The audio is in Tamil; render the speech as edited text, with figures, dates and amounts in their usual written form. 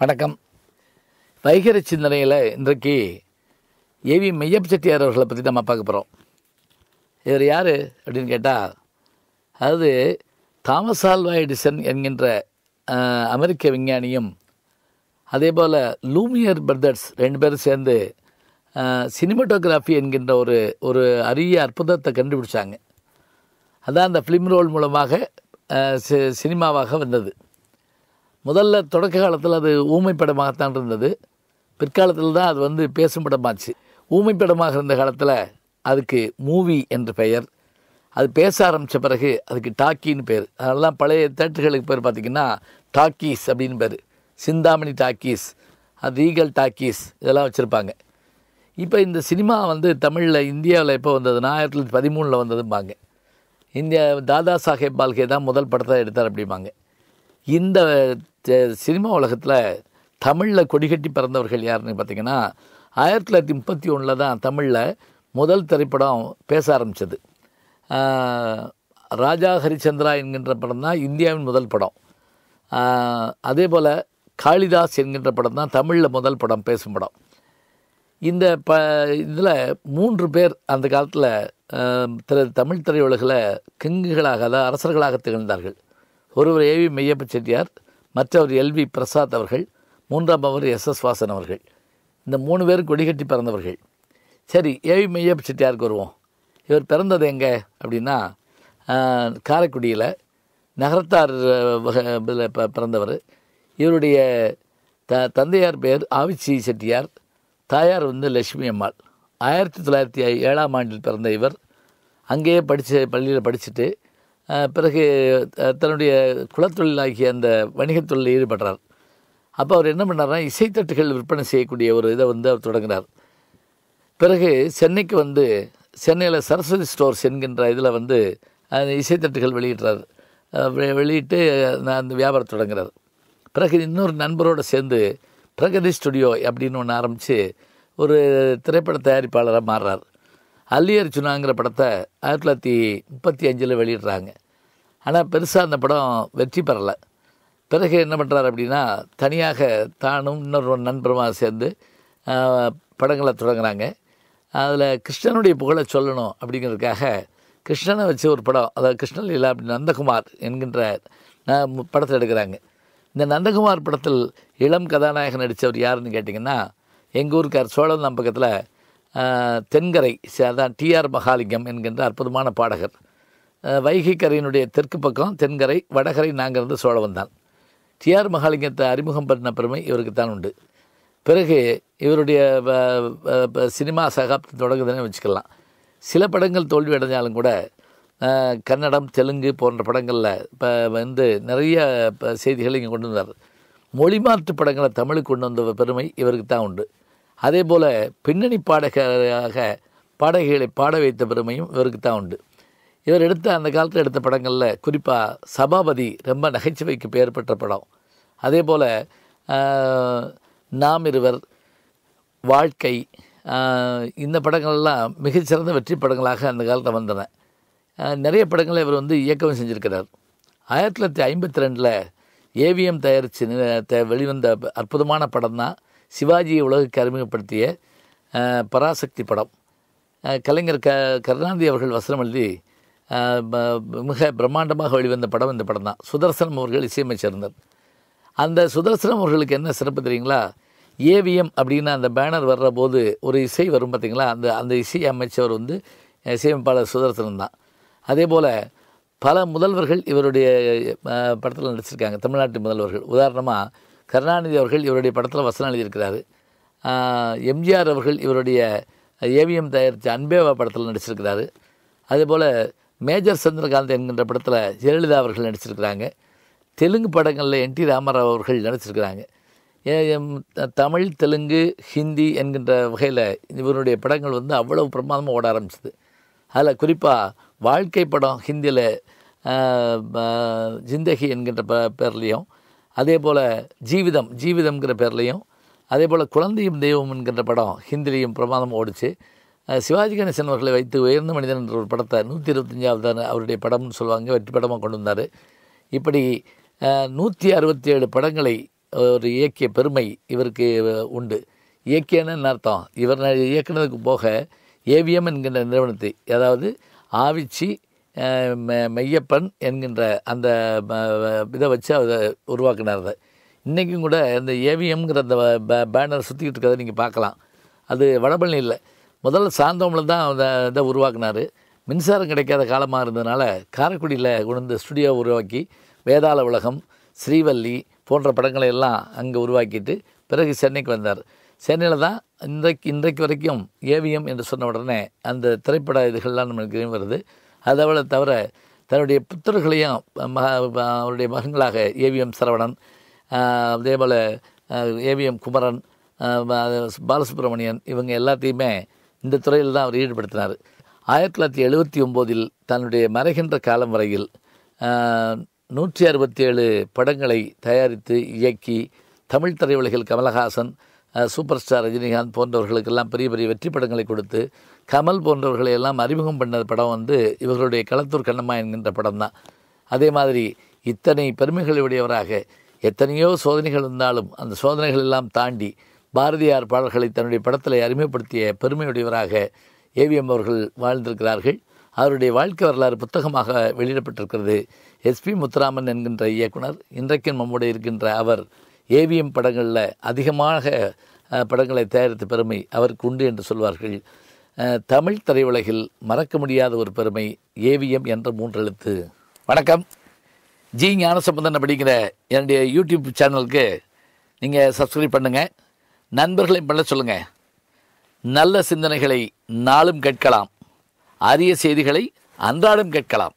வணக்கம். வைகறை சிந்தனையில் இன்றைக்கு ஏவி மெய்யப்ப செட்டியார் அவர்களை பற்றி நம்ம பார்க்க போகிறோம். இவர் யார் அப்படின்னு கேட்டால், அதாவது தாமஸ் ஆல்வா எடிசன் என்கின்ற அமெரிக்க விஞ்ஞானியும் அதே போல் லூமியர் பிரதர்ஸ் ரெண்டு பேரும் சேர்ந்து சினிமாட்டோகிராஃபி என்கின்ற ஒரு அரிய அற்புதத்தை கண்டுபிடிச்சாங்க. அதான் அந்த ஃபிலிம் ரோல் மூலமாக சினிமாவாக வந்தது. முதல்ல தொடக்க காலத்தில் அது ஊமைப்படமாகத்தான் இருந்தது. பிற்காலத்தில் தான் அது பேசும் படமாச்சு. ஊமைப்படமாக இருந்த காலத்தில் அதுக்கு மூவி என்று பெயர். அது பேச ஆரம்பித்த பிறகு அதுக்கு டாக்கின்னு பேர். அதெல்லாம் பழைய தேட்டர்களுக்கு பேர் பார்த்திங்கன்னா டாக்கீஸ் அப்படின்னு பேர். சிந்தாமணி டாக்கீஸ், அது ரீகல் டாக்கீஸ், இதெல்லாம் வச்சுருப்பாங்க. இப்போ இந்த சினிமா தமிழில் இந்தியாவில் எப்போ வந்ததுன்னா 1913 வந்ததும்பாங்க. இந்தியா தாதா சாஹேப் பால்கே தான் முதல் படத்தை எடுத்தார் அப்படிம்பாங்க. இந்த சினிமா உலகத்தில் தமிழில் கொடிகட்டி பிறந்தவர்கள் யாருன்னு பார்த்திங்கன்னா 1931 தான் தமிழில் முதல் திரைப்படம் பேச ஆரம்பித்தது. ராஜா ஹரிச்சந்திரா என்கின்ற படம் தான் இந்தியாவின் முதல் படம். அதே போல் காளிதாஸ் என்கின்ற படம் தான் தமிழில் முதல் படம், பேசும் படம். இந்த இதில் 3 பேர் அந்த காலத்தில் தமிழ் திரையுலகில் கிங்குகளாக, அதாவது அரசர்களாக திகழ்ந்தார்கள். ஒருவர் ஏவி மெய்யப்ப செட்டியார், மற்றவர் எல்வி பிரசாத் அவர்கள், மூன்றாம் அவர் எஸ்.எஸ். வாசன் அவர்கள். இந்த 3 பேரும் கொடிகட்டி பிறந்தவர்கள். சரி, ஏவி மெய்யப்ப செட்டியாருக்கு வருவோம். இவர் பிறந்தது எங்கே அப்படின்னா காரைக்குடியில் நகரத்தார் இதில் பிறந்தவர். இவருடைய தந்தையார் பேர் ஆவிச்சி செட்டியார், தாயார் லட்சுமி அம்மாள். 1907 பிறந்த இவர் அங்கேயே பள்ளியில் படிச்சுட்டு பிறகு தன்னுடைய குலத்தொழிலாகிய அந்த வணிகத் தொழிலில் ஈடுபடுறார். அப்போ அவர் என்ன பண்ணார்னா, இசைத்தட்டுகள் விற்பனை செய்யக்கூடிய ஒரு இதை அவர் தொடங்கினார். பிறகு சென்னைக்கு சென்னையில் சரஸ்வதி ஸ்டோர்ஸ் என்கின்ற இதில் அந்த இசைத்தட்டுகள் வெளியிடுறார். வெளியிட்டு அந்த வியாபாரம் தொடங்குறார். பிறகு இன்னொரு நண்பரோடு சேர்ந்து பிரகதி ஸ்டுடியோ அப்படின்னு ஒன்று ஆரம்பித்து ஒரு திரைப்பட தயாரிப்பாளராக மாறுறார். அல்லி அர்ஜுனாங்கிற படத்தை 1935 வெளியிடுறாங்க. ஆனால் பெருசாக அந்த படம் வெற்றி பெறலை. பிறகு என்ன பண்ணுறாரு அப்படின்னா, தனியாக தானும் இன்னொரு நண்பருமாக சேர்ந்து படங்களை தொடங்குறாங்க. அதில் கிருஷ்ணனுடைய புகழை சொல்லணும் அப்படிங்கிறதுக்காக கிருஷ்ணனை வச்சு ஒரு படம், அதாவது கிருஷ்ணலீலா அப்படி நந்தகுமார் என்கின்ற படத்தை எடுக்கிறாங்க. இந்த நந்தகுமார் படத்தில் இளம் கதாநாயகன் நடித்தவர் யாருன்னு கேட்டிங்கன்னா, எங்கள் ஊருக்கார் சோழவந்தான் பக்கத்தில் தென்கரை, அதான் டிஆர் மகாலிங்கம் என்கின்ற அற்புதமான பாடகர். வைகை கரையினுடைய தெற்கு பக்கம் தென்கரை, வடகரை நாங்கிறது சோழவந்தான். டிஆர் மகாலிங்கத்தை அறிமுகம் பண்ண பெருமை இவருக்கு தான் உண்டு. பிறகு இவருடைய சினிமா சகாப்தி தொடங்குதுன்னு வச்சுக்கலாம். சில படங்கள் தோல்வி அடைஞ்சாலும் கூட கன்னடம், தெலுங்கு போன்ற படங்களில் இப்போ நிறைய செய்திகளை இங்கே கொண்டு வந்தார். மொழி மாற்று படங்களை தமிழுக்கு கொண்டு வந்த பெருமை இவருக்கு தான் உண்டு. அதே போல் பின்னணி பாடகைகளை பாட வைத்த பெருமையும் இவருக்கு தான் உண்டு. இவர் அந்த காலத்தில் எடுத்த படங்களில் குறிப்பாக சபாபதி ரொம்ப நகைச்சுவைக்கு பெயர் பெற்ற படம். அதே போல் நாம் இருவர், வாழ்க்கை, இந்த படங்கள்லாம் மிகச்சிறந்த வெற்றி படங்களாக அந்த காலத்தில் வந்தன. நிறைய படங்களை இவர் இயக்கவும் செஞ்சுருக்கிறார். 1952 ஏவிஎம் தயாரித்து வெளிவந்த அற்புதமான படம் தான் சிவாஜியை உலகுக்கு அறிமுகப்படுத்திய பராசக்தி படம். கலைஞர் கருணாநிதி அவர்கள் வசனம் எழுதி மிக பிரம்மாண்டமாக வெளிவந்த படம் இந்த படம் தான். சுதர்சனம் அவர்கள் இசையமைச்சிருந்தார். அந்த சுதர்சனம் அவர்களுக்கு என்ன சிறப்பு தெரியுங்களா? ஏவிஎம் அப்படின்னு அந்த பேனர் வர்ற போது ஒரு இசை வரும் பார்த்திங்களா, அந்த இசையை அமைச்சவர் இசையமைப்பாளர் சுதர்சனம் தான். அதே போல் பல முதல்வர்கள் இவருடைய படத்தில் நடிச்சிருக்காங்க, தமிழ்நாட்டு முதல்வர்கள். உதாரணமாக கருணாநிதி அவர்கள் இவருடைய படத்தில் வசனம் எழுதியிருக்கிறாரு. எம்ஜிஆர் அவர்கள் இவருடைய ஏவிஎம் தயாரித்த அன்பேவா படத்தில் நடிச்சிருக்கிறாரு. அதேபோல் மேஜர் சந்திரகாந்த் என்கின்ற படத்தில் ஜெயலலிதா அவர்கள் நடிச்சிருக்கிறாங்க. தெலுங்கு படங்களில் என்டி ராமராவ் அவர்கள் நடிச்சிருக்கிறாங்க. தமிழ், தெலுங்கு, ஹிந்தி என்கின்ற வகையில் இவருடைய படங்கள் அவ்வளவு பிரமாதமாக ஓட ஆரம்பிச்சிது. அதில் குறிப்பாக வாழ்க்கை படம் ஹிந்தியில் ஜிந்தகி என்கின்ற பேர்லேயும், அதே போல் ஜீவிதம்ங்கிற பேர்லேயும், அதே போல் குழந்தையும் தெய்வம் என்கின்ற படம் ஹிந்திலையும் பிரமாதம் ஓடிச்சு. சிவாஜி கணேசன் அவர்களை வைத்து உயர்ந்த மனிதன் என்ற ஒரு படத்தை 125வது அவருடைய படம்னு சொல்லுவாங்க, வெற்றி படமாக கொண்டு வந்தார். இப்படி 167 படங்களை ஒரு இயக்கிய பெருமை இவருக்கு உண்டு. இயக்கியன்னு அர்த்தம், இவர் இயக்குனதுக்கு போக ஏவிஎம் என்கின்ற நிறுவனத்தை, அதாவது ஆவிச்சி மெய்யப்பன் என்கின்ற அந்த இதை வச்சு அதை உருவாக்கினார். இன்றைக்கும் கூட அந்த ஏவிஎம்ங்கிற அந்த பேனர் சுற்றிக்கிட்டு இருக்கிறத நீங்கள் பார்க்கலாம். அது வடபழனி இல்லை, முதல்ல சாந்தோமில் தான் அந்த இதை உருவாக்கினார். மின்சாரம் கிடைக்காத காலமாக இருந்ததுனால காரைக்குடியில் கொண்டு ஸ்டுடியோ உருவாக்கி வேதாள உலகம், ஸ்ரீவல்லி போன்ற படங்களை எல்லாம் அங்கே உருவாக்கிட்டு பிறகு சென்னைக்கு வந்தார். சென்னையில் தான் இன்றைக்கு வரைக்கும் ஏவிஎம் என்று சொன்ன உடனே அந்த திரைப்பட இதுகள்லாம் நம்மளுக்கு வருது. அதை தவிர தன்னுடைய புத்தர்களையும் அவருடைய மகன்களாக ஏவிஎம் சரவணன், அதேபோல் ஏவிஎம் குமரன், பாலசுப்ரமணியன், இவங்க எல்லாத்தையுமே இந்த துறையில் தான் அவர் ஈடுபடுத்தினார். 1979 தன்னுடைய மறைகின்ற காலம் வரையில் 167 படங்களை தயாரித்து இயக்கி தமிழ் திரையுலகில் கமலஹாசன், சூப்பர் ஸ்டார் ரஜினிகாந்த் போன்றவர்களுக்கெல்லாம் பெரிய பெரிய வெற்றி படங்களை கொடுத்து கமல் போன்றவர்களை எல்லாம் அறிமுகம் பண்ண படம் இவர்களுடைய களத்தூர் கண்ணம்மா என்கின்ற படம் தான். அதே மாதிரி இத்தனை பெருமைகளுடையவராக எத்தனையோ சோதனைகள் இருந்தாலும் அந்த சோதனைகள் எல்லாம் தாண்டி பாரதியார் பாடல்களை தன்னுடைய படத்தில் அறிமுகப்படுத்திய பெருமையுடையவராக ஏவிஎம் அவர்கள் வாழ்ந்திருக்கிறார்கள். அவருடைய வாழ்க்கை வரலாறு புத்தகமாக வெளியிடப்பட்டிருக்கிறது. எஸ்பி முத்துராமன் என்கின்ற இயக்குனர் இன்றைக்கும் நம்முடைய இருக்கின்ற அவர் ஏவிஎம் படங்களில் அதிகமாக படங்களை தயாரித்த பெருமை அவருக்கு உண்டு என்று சொல்வார்கள். தமிழ் திரையுலகில் மறக்க முடியாத ஒரு பெருமை ஏவிஎம் என்ற 3 எழுத்து. வணக்கம். ஜி ஞானசம்பந்தன் அப்படிங்கிற என்னுடைய யூடியூப் சேனலுக்கு நீங்கள் சப்ஸ்கிரைப் பண்ணுங்கள், நண்பர்களையும் பண்ண சொல்லுங்கள். நல்ல சிந்தனைகளை நாளும் கேட்கலாம், அரிய செய்திகளை அன்றாடம் கேட்கலாம்.